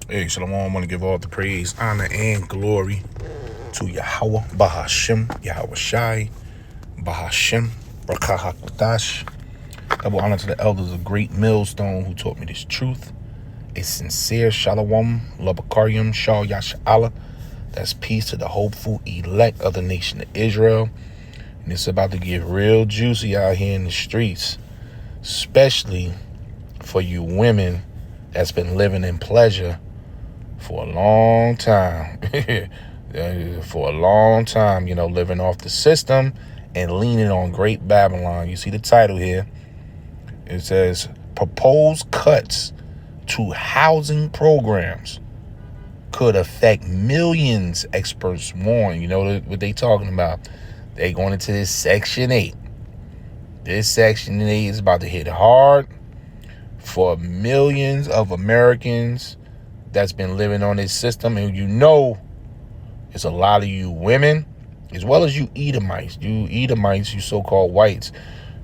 Hey, Shalom. I want to give all the praise, honor, and glory to Yahweh, Bahashem, Yahweh Shai, Bahashem, Barakah HaKodash. Double honor to the elders of Great Millstone who taught me this truth. A sincere Shalom, Labakarium, Shal Yasha'Allah. That's peace to the hopeful elect of the nation of Israel. And it's about to get real juicy out here in the streets, especially for you women that's been living in pleasure for a long time. For a long time, living off the system and leaning on Great Babylon. You see the title here. It says, proposed cuts to housing programs could affect millions, experts warn. You know what they talking about? They going into this Section 8. This Section 8 is about to hit hard for millions of Americans that's been living on this system. And it's a lot of you women, as well as you Edomites. You Edomites, you so-called whites.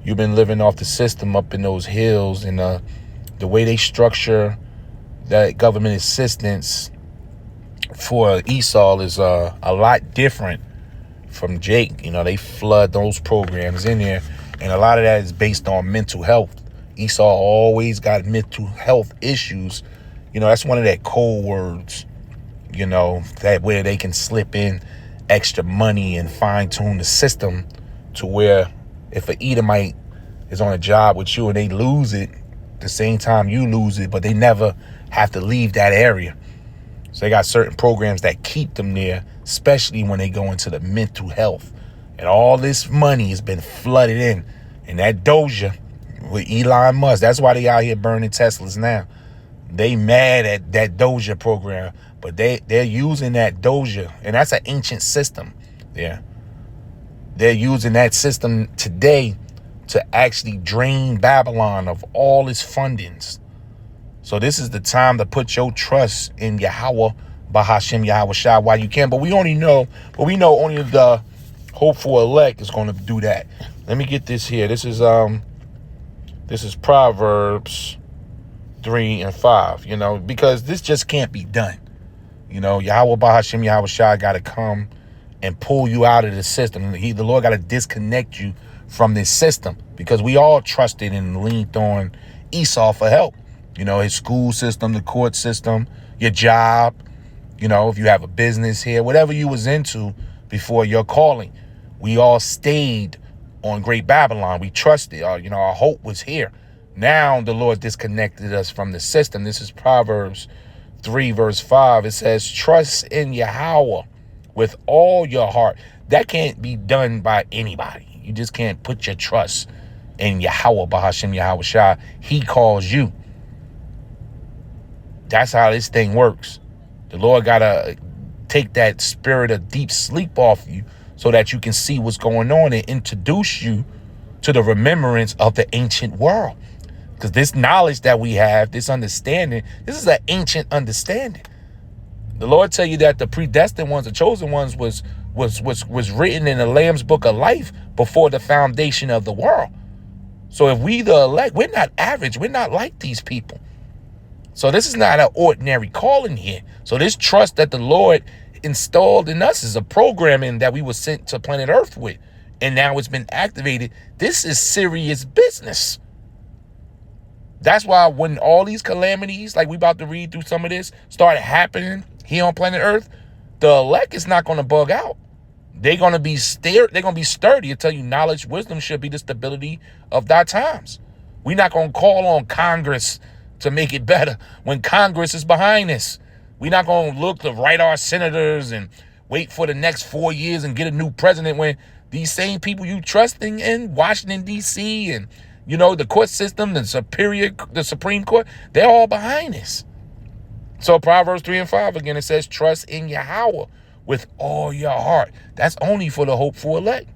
You've been living off the system up in those hills, and the way they structure that government assistance for Esau is a lot different from Jake. They flood those programs in there, and a lot of that is based on mental health. Esau always got mental health issues. That's one of that code words, that where they can slip in extra money and fine tune the system to where if an Edomite is on a job with you and they lose it, the same time you lose it, but they never have to leave that area. So they got certain programs that keep them there, especially when they go into the mental health. And all this money has been flooded in. And that Doja with Elon Musk, that's why they out here burning Teslas now. They mad at that Doja program, but they're using that Doja, and that's an ancient system. Yeah, they're using that system today to actually drain Babylon of all its fundings. So this is the time to put your trust in Yahweh, Bahashem, Yahweh Shai, while you can. But we know only the hopeful elect is going to do that. Let me get this here. This is Proverbs 3 and 5, because this just can't be done. Yahweh Bahashem, Yahweh Shai got to come and pull you out of the system. The Lord got to disconnect you from this system, because we all trusted and leaned on Esau for help. His school system, the court system, your job, if you have a business here, whatever you was into before your calling, we all stayed on Great Babylon. We trusted, our hope was here. Now the Lord disconnected us from the system. This is Proverbs 3 verse 5. It says, trust in Yahweh with all your heart. That can't be done by anybody. You just can't put your trust in Yahweh, Bahashem, Yahweh Shai. He calls you. That's how this thing works. The Lord got to take that spirit of deep sleep off you so that you can see what's going on and introduce you to the remembrance of the ancient world. Because this knowledge that we have, this understanding, this is an ancient understanding. The Lord tell you that the predestined ones, the chosen ones, was written in the Lamb's book of life before the foundation of the world. So if we the elect, we're not average. We're not like these people. So this is not an ordinary calling here. So this trust that the Lord installed in us is a programming that we were sent to planet Earth with. And now it's been activated. This is serious business. That's why when all these calamities, like we about to read through some of this, start happening here on planet Earth, the elect is not going to bug out. They're going to be They're going to be sturdy. I tell you, knowledge, wisdom should be the stability of thy times. We're not going to call on Congress to make it better when Congress is behind us. We're not going to look to write our senators and wait for the next 4 years and get a new president when these same people you trusting in Washington, D.C. and the court system, the Supreme Court, they're all behind us. So Proverbs 3 and 5, again, it says, trust in Yahweh with all your heart. That's only for the hopeful elect.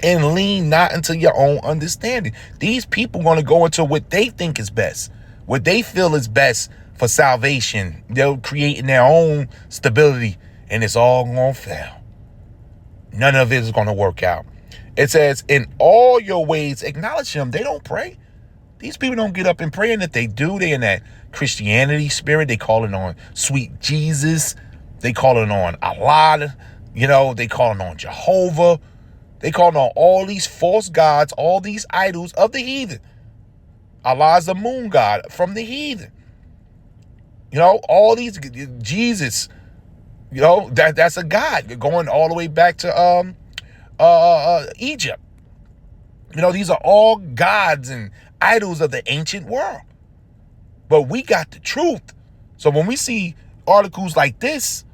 And lean not into your own understanding. These people going to go into what they think is best, what they feel is best for salvation. They're creating their own stability, and it's all going to fail. None of it is going to work out. It says, in all your ways, acknowledge him. They don't pray. These people don't get up and pray, and if they do, they're in that Christianity spirit. They calling on sweet Jesus. They calling on Allah. They calling on Jehovah. They calling on all these false gods, all these idols of the heathen. Allah is the moon god from the heathen. All these, Jesus, that's a god going all the way back to Egypt. These are all gods and idols of the ancient world. But we got the truth. So when we see articles like this,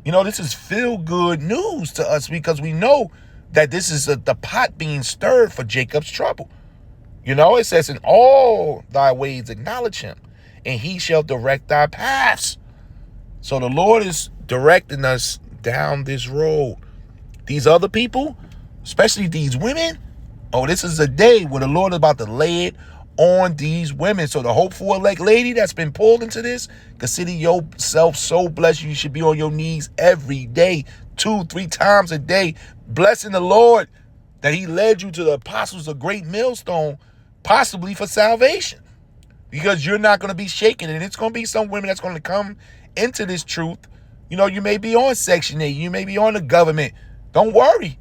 this is feel-good news to us, because we know that this is the pot being stirred for Jacob's trouble. It says, in all thy ways acknowledge him, and he shall direct thy paths. So the Lord is directing us down this road. These other people, especially these women, this is a day where the Lord is about to lay it on these women. So the hopeful elect lady that's been pulled into this, consider yourself so blessed. You should be on your knees every day, 2-3 times a day, blessing the Lord that he led you to the apostles of great millstone, possibly for salvation, because you're not going to be shaken. And it's going to be some women that's going to come into this truth. You may be on Section 8. You may be on the government. Don't worry.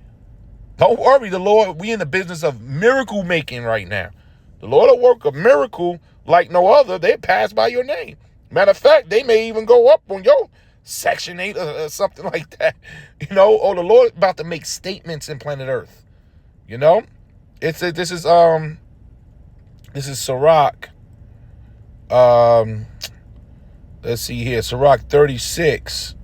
Don't worry. The Lord, we in the business of miracle making right now. The Lord will work a miracle like no other. They pass by your name. Matter of fact, they may even go up on your Section 8 or something like that. The Lord about to make statements in planet Earth. This is Sirach. Let's see here, Sirach 36.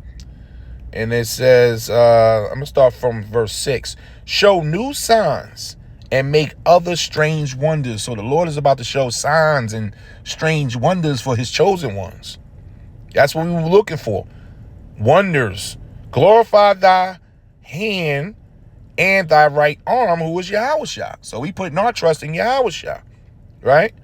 And it says, I'm going to start from verse 6. Show new signs and make other strange wonders. So the Lord is about to show signs and strange wonders for his chosen ones. That's what we were looking for. Wonders. Glorify thy hand and thy right arm, who is Yahushua. So we putting our trust in Yahushua, right?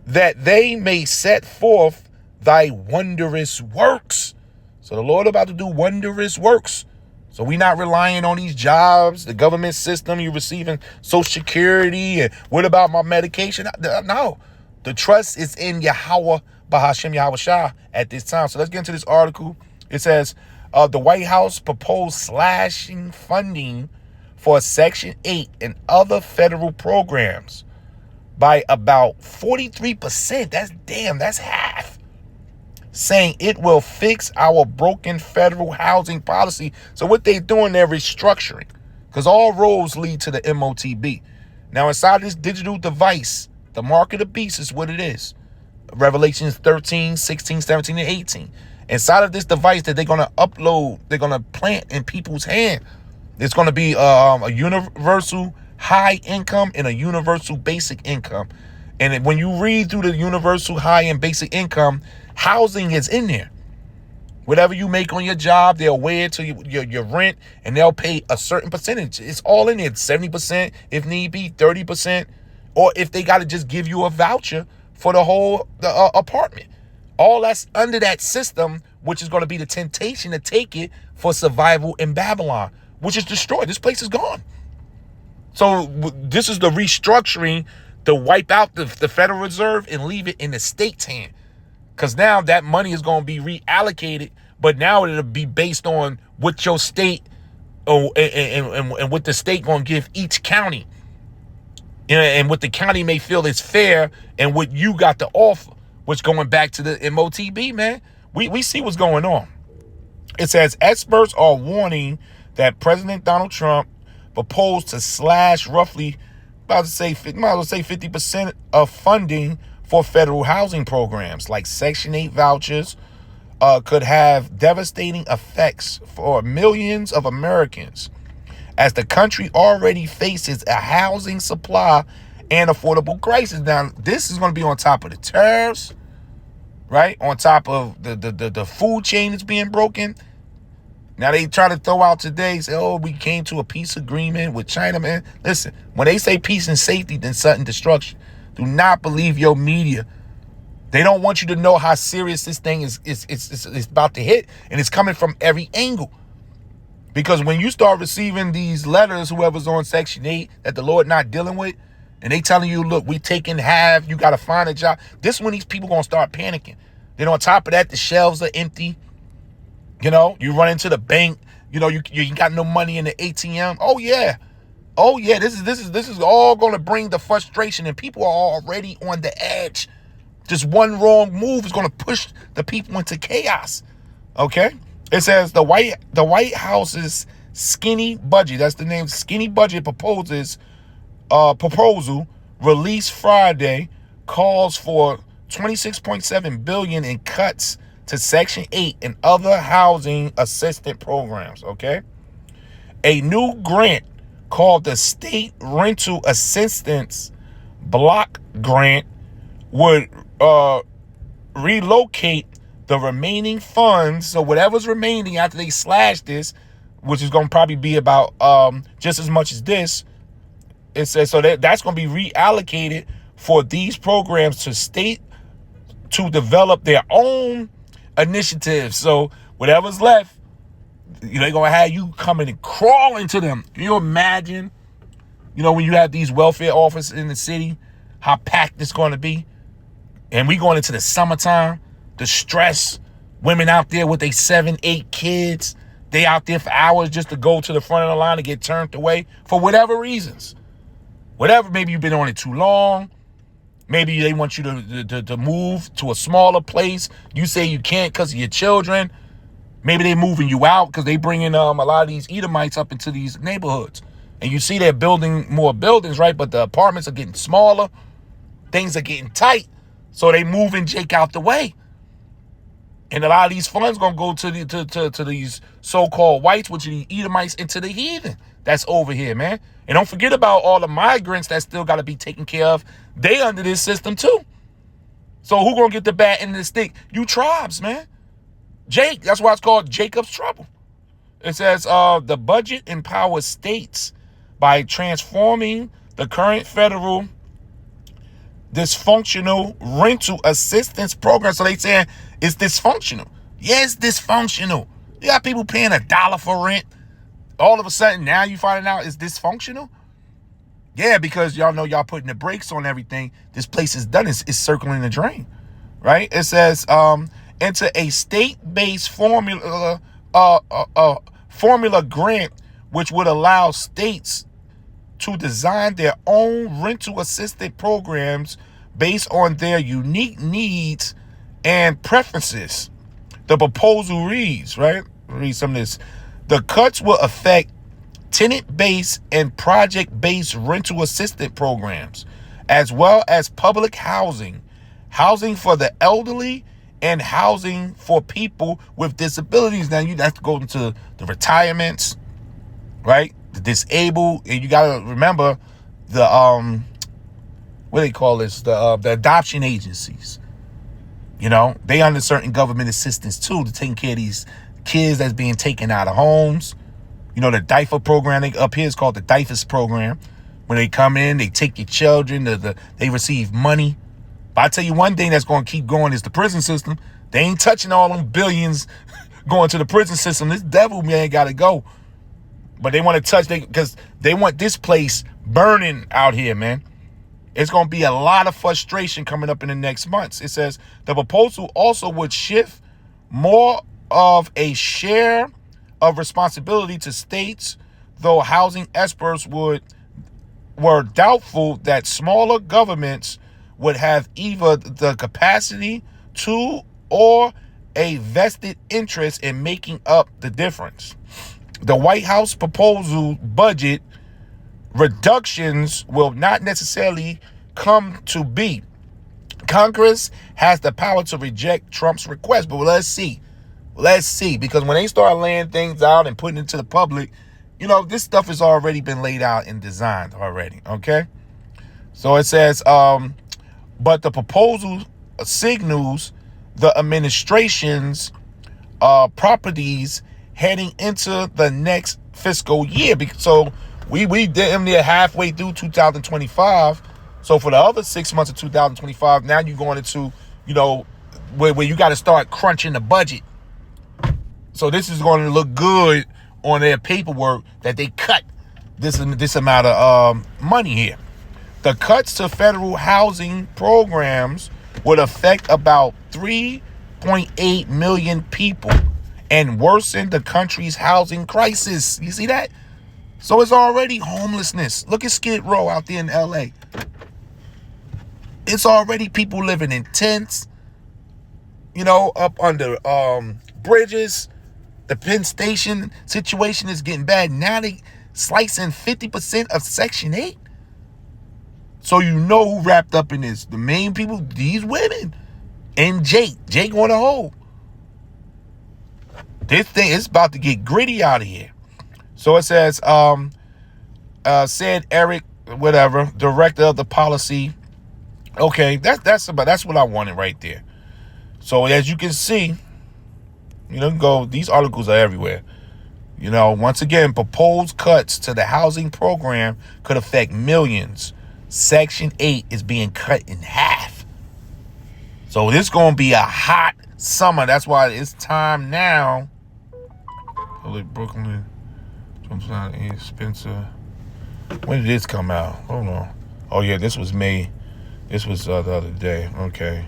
That they may set forth thy wondrous works. So the Lord about to do wondrous works. So we're not relying on these jobs, the government system, you're receiving Social Security, and what about my medication? No. The trust is in Yahweh, Bahashem Yahushua at this time. So let's get into this article. It says, the White House proposed slashing funding for Section 8 and other federal programs by about 43%. That's half. Saying it will fix our broken federal housing policy. So what they're doing, they're restructuring, because all roads lead to the MOTB. Now inside this digital device, the mark of the beast is what it is. Revelations 13, 16, 17, and 18. Inside of this device that they're going to upload, they're going to plant in people's hand. It's going to be a universal high income and a universal basic income. And when you read through the universal high and basic income, housing is in there. Whatever you make on your job, they'll weigh it to your rent, and they'll pay a certain percentage. It's all in there. 70% if need be, 30%. Or if they got to just give you a voucher for the whole apartment. All that's under that system, which is going to be the temptation to take it for survival in Babylon, which is destroyed. This place is gone. So this is the restructuring to wipe out the Federal Reserve and leave it in the state's hand. Because now that money is going to be reallocated, but now it'll be based on what your state and what the state going to give each county. And what the county may feel is fair and what you got to offer, which going back to the MOTB, man. We see what's going on. It says experts are warning that President Donald Trump proposed to slash roughly, might as well say 50% of funding for federal housing programs like Section 8 vouchers could have devastating effects for millions of Americans, as the country already faces a housing supply and affordable crisis. Now, this is going to be on top of the tariffs, right? On top of the food chain that's being broken. Now, they try to throw out today, say, oh, we came to a peace agreement with China, man. Listen, when they say peace and safety, then sudden destruction. Do not believe your media. They don't want you to know how serious this thing is about to hit, and it's coming from every angle. Because when you start receiving these letters, whoever's on Section 8 that the Lord not dealing with, and they telling you, look, we taking half, you got to find a job. This is when these people going to start panicking. Then on top of that, the shelves are empty. You know, you run into the bank, you know, you got no money in the ATM. Oh yeah. This is all going to bring the frustration, and people are already on the edge. Just one wrong move is going to push the people into chaos. Okay? It says the White House's skinny budget, that's the name, skinny budget proposal released Friday calls for $26.7 billion in cuts to Section 8 and other housing assistance programs, okay? A new grant called the State Rental Assistance Block Grant would relocate the remaining funds. So whatever's remaining after they slash this, which is going to probably be about just as much as this, it says so that's going to be reallocated for these programs to state to develop their own initiatives. So whatever's left, you know, they're going to have you coming and crawling to them. Can you imagine, you know, when you have these welfare offices in the city, how packed it's going to be? And we going into the summertime, the stress, women out there with their 7, 8 kids, they out there for hours just to go to the front of the line to get turned away for whatever reasons. Whatever, maybe you've been on it too long. Maybe they want you to move to a smaller place. You say you can't because of your children. Maybe they're moving you out because they bringing a lot of these Edomites up into these neighborhoods. And you see they're building more buildings, right? But the apartments are getting smaller. Things are getting tight. So they moving Jake out the way. And a lot of these funds going to go to these so-called whites, which are the Edomites, into the heathen that's over here, man. And don't forget about all the migrants that still got to be taken care of. They under this system too. So who going to get the bat end of the stick? You tribes, man. Jake, that's why it's called Jacob's Trouble. It says the budget empowers states by transforming the current federal dysfunctional rental assistance program. So they saying it's dysfunctional. Yeah, it's dysfunctional. You got people paying $1 for rent. All of a sudden, now you finding out it's dysfunctional? Yeah, because y'all know y'all putting the brakes on everything. This place is done. It's circling the drain, right? It says into a state-based formula grant, which would allow states to design their own rental assistance programs based on their unique needs and preferences. The proposal reads, right? Read some of this. The cuts will affect tenant-based and project-based rental assistance programs, as well as public housing, housing for the elderly, and housing for people with disabilities. Now you have to go into the retirements, right? The disabled, and you gotta remember the what do they call this? The adoption agencies. You know, they under certain government assistance too to taking care of these kids that's being taken out of homes. You know, the DIFA program up here is called the DIFAS program. When they come in, they take your children, they receive money. But I tell you one thing that's going to keep going is the prison system. They ain't touching all them billions going to the prison system. This devil man got to go. But they want to touch, because they want this place burning out here, man. It's going to be a lot of frustration coming up in the next months. It says the proposal also would shift more of a share of responsibility to states, though housing experts were doubtful that smaller governments would have either the capacity to or a vested interest in making up the difference. The White House proposal budget reductions will not necessarily come to be. Congress has the power to reject Trump's request, but let's see. Let's see, because when they start laying things out and putting it to the public, you know, this stuff has already been laid out and designed already, okay? So it says, but the proposal signals the administration's properties heading into the next fiscal year. So we damn near halfway through 2025. So for the other 6 months of 2025, now you're going into, you know, where you got to start crunching the budget. So this is going to look good on their paperwork that they cut this amount of money here. The cuts to federal housing programs would affect about 3.8 million people and worsen the country's housing crisis. You see that? So it's already homelessness. Look at Skid Row out there in LA. It's already people living in tents, up under bridges. The Penn Station situation is getting bad. Now they slicing 50% of Section 8. So you know who wrapped up in this. The main people, these women. And Jake on the hole. This thing is about to get gritty out of here. So it says, said Eric, whatever, director of the policy. Okay, that's what I wanted right there. So as you can see, these articles are everywhere. Once again, proposed cuts to the housing program could affect millions. Section 8 is being cut in half. So this going to be a hot summer. That's why it's time now. Brooklyn, Spencer. When did this come out? Hold on. Oh, yeah, this was May. This was the other day. Okay.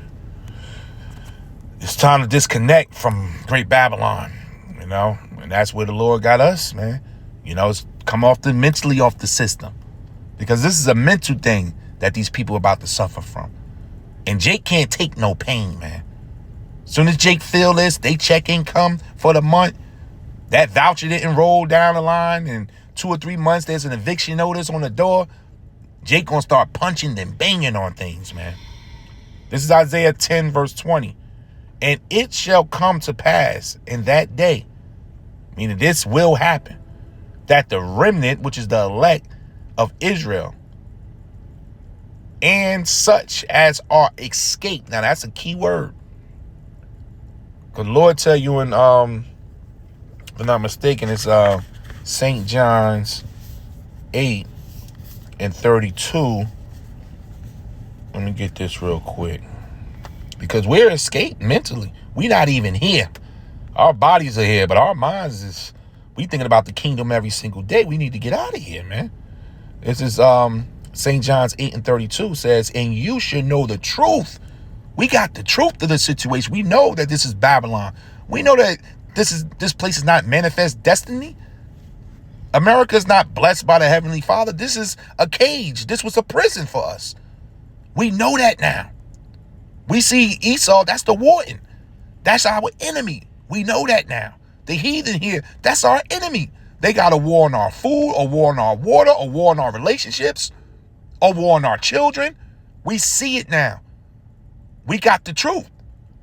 It's time to disconnect from Great Babylon, and that's where the Lord got us, man. It's come mentally off the system, because this is a mental thing that these people are about to suffer from. And Jake can't take no pain, man. As soon as Jake feel this, they check income for the month, that voucher didn't roll down the line, and 2 or 3 months there's an eviction notice on the door, Jake gonna start punching and banging on things, man. This is Isaiah 10 verse 20. And it shall come to pass in that day, meaning this will happen, that the remnant, which is the elect of Israel, and such as are escaped. Now that's a key word. Because the Lord tell you in, if I'm not mistaken, it's St. John's 8:32. Let me get this real quick. Because we're escaped mentally. We're not even here. Our bodies are here, but our minds we thinking about the kingdom every single day. We need to get out of here, man. This is St. John's 8:32 says, and you should know the truth. We got the truth of the situation. We know that this is Babylon. We know that this place is not manifest destiny. America is not blessed by the Heavenly Father. This is a cage. This was a prison for us. We know that now. We see Esau, that's the warden. That's our enemy. We know that now. The heathen here, that's our enemy. They got a war on our food, a war on our water, a war on our relationships, a war on our children. We see it now. We got the truth.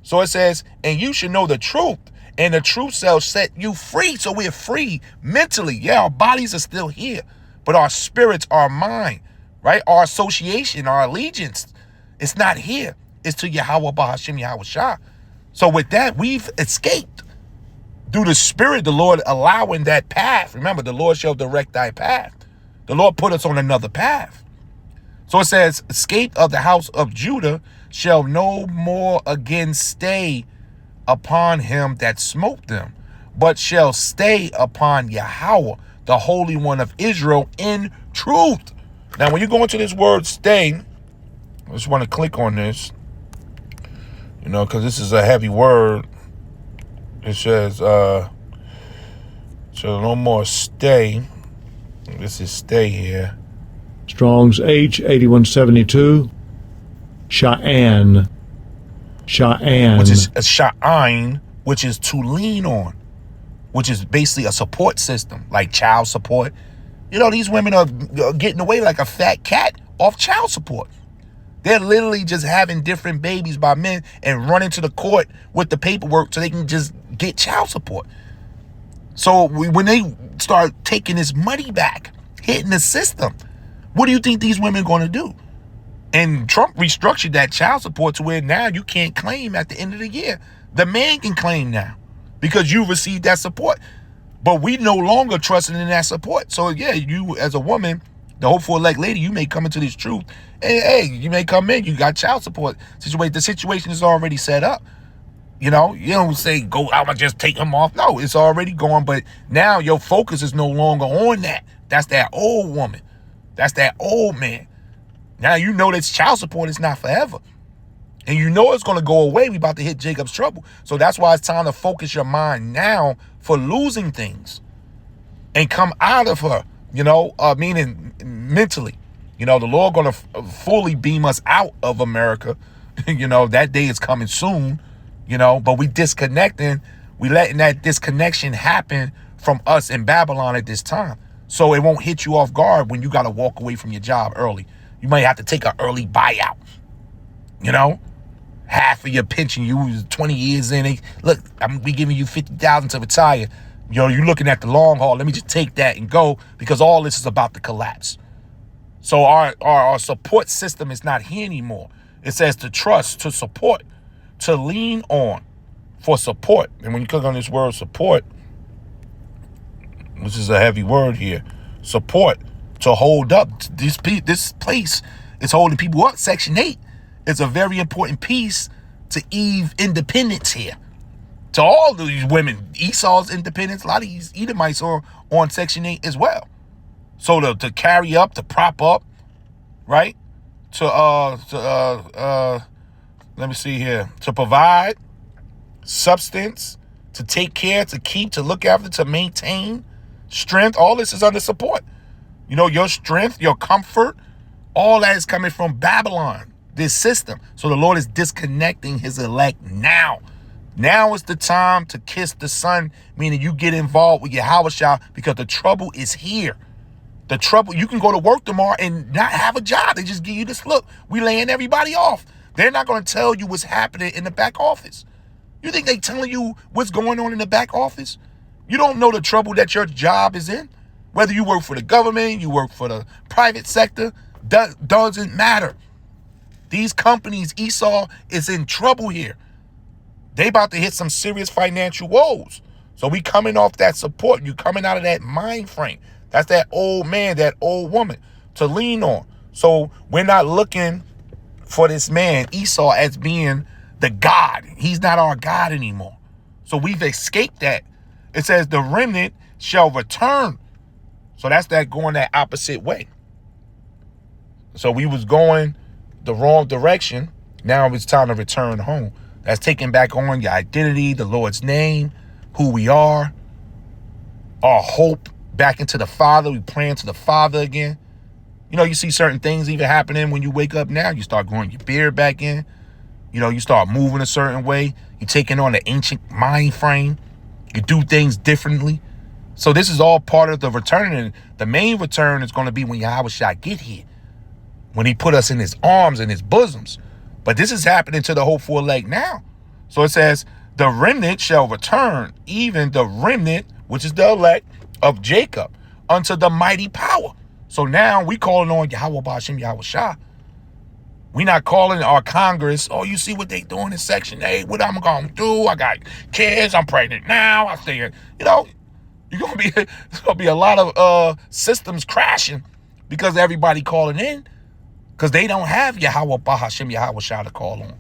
So it says, and you should know the truth, and the truth shall set you free. So we're free mentally. Yeah, our bodies are still here, but our spirits, our mind, right? Our association, our allegiance, it's not here. It's to Yahweh Bahashim Yahweh Shah. So with that, we've escaped through the Spirit, the Lord allowing that path. Remember, the Lord shall direct thy path. The Lord put us on another path. So it says, escape of the house of Judah shall no more again stay upon him that smote them, but shall stay upon Yahweh, the Holy One of Israel, in truth. Now, when you go into this word stay, I just want to click on this. Because this is a heavy word. It says, shall no more stay. This is stay here. Strong's H8172. Sha'an. Which is a sha'ain, which is to lean on, which is basically a support system, like child support. These women are getting away like a fat cat off child support. They're literally just having different babies by men and running to the court with the paperwork so they can just get child support. So when they start taking this money back, hitting the system, what do you think these women are going to do? And Trump restructured that child support to where now you can't claim at the end of the year. The man can claim now because you received that support. But we no longer trusting in that support. So yeah, you as a woman, the hopeful elect lady, you may come into this truth. And hey, you may come in, you got child support situation. The situation is already set up. You don't say, I'm going to just take them off. No, it's already going. But now your focus is no longer on that. That's that old woman. That's that old man. Now you know that child support is not forever. And you know it's going to go away. We about to hit Jacob's trouble. So that's why it's time to focus your mind now for losing things and come out of her, meaning mentally. The Lord going to fully beam us out of America. That day is coming soon, but we disconnecting. We letting that disconnection happen from us in Babylon at this time. So it won't hit you off guard when you got to walk away from your job early. You might have to take an early buyout, half of your pension. You was 20 years in. Look, we giving you $50,000 to retire. You're looking at the long haul. Let me just take that and go, because all this is about to collapse. So our support system is not here anymore. It says to trust, to support, to lean on for support. And when you click on this word support, which is a heavy word here, support, to hold up. This place is holding people up. Section 8 is a very important piece to Eve independence here. To all these women, Esau's independence, a lot of these Edomites are on Section 8 as well. So to carry up, to prop up, right? Let me see here. To provide substance, to take care, to keep, to look after, to maintain strength. All this is under support. Your strength, your comfort, all that is coming from Babylon, this system. So the Lord is disconnecting his elect now. Now is the time to kiss the Son, meaning you get involved with Yahushua, because the trouble is here. The trouble, you can go to work tomorrow and not have a job. They just give you this look. We laying everybody off. They're not going to tell you what's happening in the back office. You think they telling you what's going on in the back office? You don't know the trouble that your job is in. Whether you work for the government, you work for the private sector, doesn't matter. These companies, Esau is in trouble here. They about to hit some serious financial woes. So we coming off that support. You coming out of that mind frame. That's that old man, that old woman to lean on. So we're not looking for this man, Esau, as being the God. He's not our God anymore. So we've escaped that. It says the remnant shall return. So that's that going that opposite way. So we was going the wrong direction. Now it's time to return home. That's taking back on your identity, the Lord's name, who we are, our hope back into the Father. We praying to the Father again. You see certain things even happening when you wake up now. You start growing your beard back in. You start moving a certain way. You're taking on the ancient mind frame. You do things differently. So this is all part of the return. And the main return is going to be when Yahushua get here, when he put us in his arms and his bosoms. But this is happening to the hopeful elect now. So it says, the remnant shall return, even the remnant, which is the elect of Jacob, unto the mighty power. So now we calling on Yahweh Ba'ashem Yahushua. We not calling our Congress, oh, you see what they doing in Section 8, what I'm going to do? I got kids, I'm pregnant now. I think, there's going to be a lot of systems crashing because everybody calling in, because they don't have Yahweh Ba'ashem Yahushua to call on.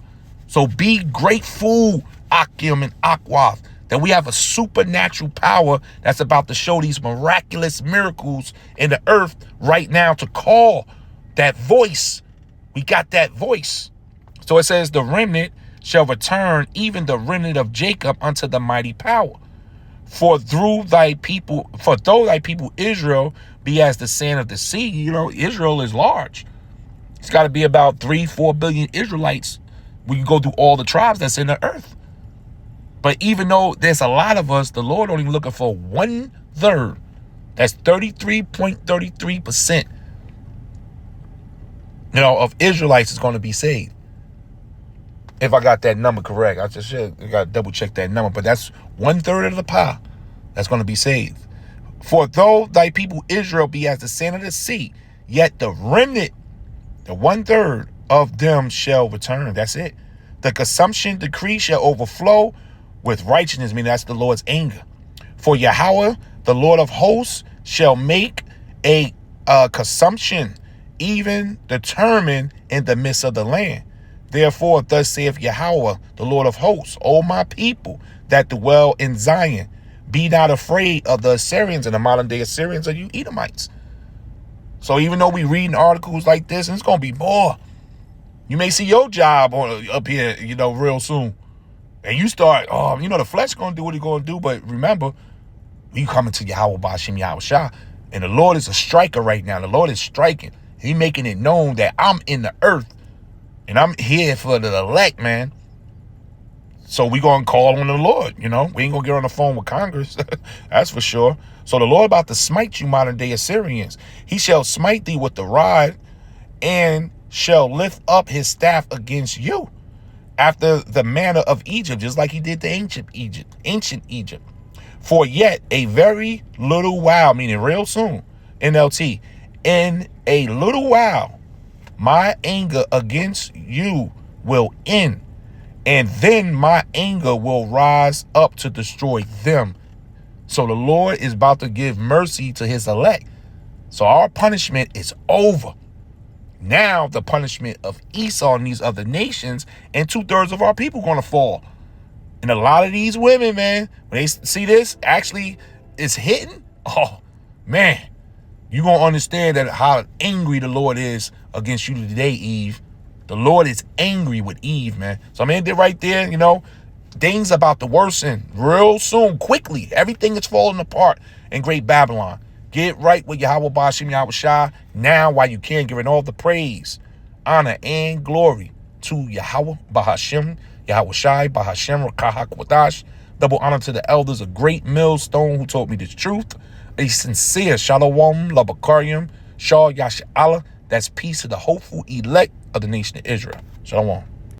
So be grateful, Akim and Akwath, that we have a supernatural power that's about to show these miraculous miracles in the earth right now to call that voice. We got that voice. So it says, the remnant shall return, even the remnant of Jacob, unto the mighty power. For though thy people Israel be as the sand of the sea. Israel is large. It's got to be about 3-4 billion Israelites. We can go through all the tribes that's in the earth. But even though there's a lot of us, the Lord only looking for 1/3. That's 33.33%. Of Israelites is going to be saved. If I got that number correct, I got to double check that number. But that's 1/3 of the pie that's going to be saved. For though thy people Israel be as the sand of the sea, yet the remnant, the 1/3 of them shall return. That's it. The consumption decree shall overflow with righteousness, meaning that's the Lord's anger. For Yahweh, the Lord of hosts, shall make a consumption, even determined in the midst of the land. Therefore, thus saith Yahweh, the Lord of hosts, O my people that dwell in Zion, be not afraid of the Assyrians, and the modern day Assyrians are you Edomites. So even though we reading articles like this, and it's going to be more. You may see your job up here, real soon. And you start, the flesh going to do what it's going to do. But remember, we coming to Yahweh Ba'ashem Yahweh Shah. And the Lord is a striker right now. The Lord is striking. He making it known that I'm in the earth. And I'm here for the elect, man. So we going to call on the Lord, We ain't going to get on the phone with Congress. That's for sure. So the Lord about to smite you, modern day Assyrians. He shall smite thee with the rod and shall lift up his staff against you after the manner of Egypt, just like he did the ancient Egypt. For yet a very little while, meaning real soon, NLT, in a little while, my anger against you will end, and then my anger will rise up to destroy them. So the Lord is about to give mercy to his elect. So our punishment is over. Now the punishment of Esau and these other nations, and 2/3 of our people going to fall. And a lot of these women, man, when they see this, actually it's hitting. Oh, man, you're going to understand that how angry the Lord is against you today, Eve. The Lord is angry with Eve, man. So I'm ending right there, Things about to worsen real soon, quickly. Everything is falling apart in Great Babylon. Get right with Yahweh Ba'ashem Yahweh Shah now while you can, giving all the praise, honor, and glory to Yahweh Ba'ashem Yahweh Shai Ba'ashem Rakah Kwadash. Double honor to the elders, a great millstone who told me this truth. A sincere Shalom Labakarium Shah Yasha Allah. That's peace to the hopeful elect of the nation of Israel. Shalom.